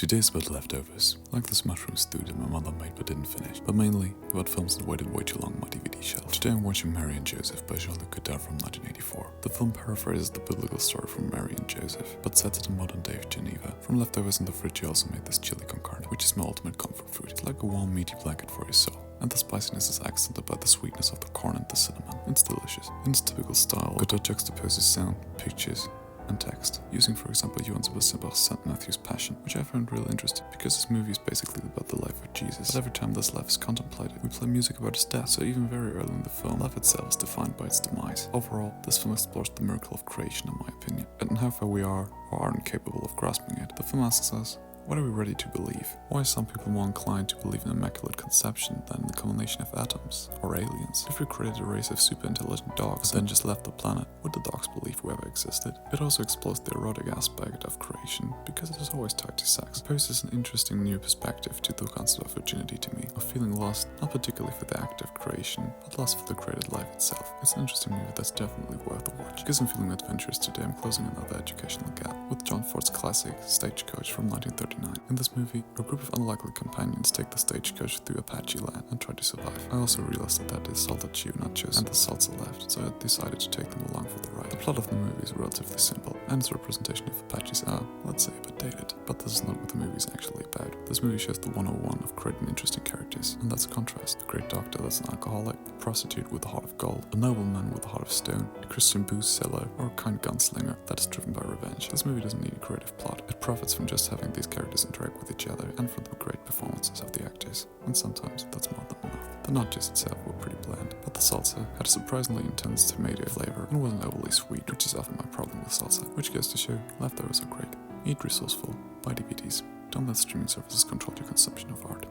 Today's about leftovers, like this mushroom stew that my mother made but didn't finish, but mainly about films that waited way too long on my DVD shelf. Today I'm watching Mary and Joseph by Jean-Luc Godard from 1984. The film paraphrases the biblical story from Mary and Joseph, but sets it in modern day Geneva. From leftovers in the fridge I also made this chili con carne, which is my ultimate comfort food. It's like a warm meaty blanket for your soul. And the spiciness is accented by the sweetness of the corn and the cinnamon. It's delicious. In its typical style, Godard juxtaposes sound, pictures, and text, using for example Johann Sebastian Bach's St. Matthew's Passion, which I found really interesting because this movie is basically about the life of Jesus. But every time this life is contemplated, we play music about his death, so even very early in the film, life itself is defined by its demise. Overall, this film explores the miracle of creation in my opinion, and how far we are or aren't capable of grasping it. The film asks us, what are we ready to believe? Why are some people more inclined to believe in immaculate conception than in the combination of atoms or aliens? If we created a race of super intelligent dogs and then just left the planet, would the dogs believe we ever existed? It also explores the erotic aspect of creation because it is always tied to sex. It poses an interesting new perspective to the concept of virginity to me, of feeling lost, not particularly for the act of creation, but lost for the created life itself. It's an interesting movie that's definitely worth a watch. Because I'm feeling adventurous today, I'm closing another educational gap with John Ford's classic Stagecoach from 1939. In this movie, a group of unlikely companions take the stagecoach through Apache land and try to survive. I also realized that is saltachio nachos and the salsa left, so I decided to take them along for the ride. The plot of the movie is relatively simple, and its representation of Apaches are, let's say, a bit dated. But this is not what the movie is actually about. This movie shows the 101 of creating interesting characters, and that's a contrast. A great doctor that's an alcoholic, a prostitute with a heart of gold, a nobleman with a heart of stone, a Christian booze seller, or a kind gunslinger that is driven by revenge. This movie doesn't need a creative plot. It profits from just having these characters interact with each other and from the great performances of the actors, and sometimes that's more than enough. The nachos itself were pretty bland, but the salsa had a surprisingly intense tomato flavor and wasn't overly sweet, which is often my problem with salsa, which goes to show leftovers are great. Eat resourceful, buy DVDs, don't let streaming services control your consumption of art.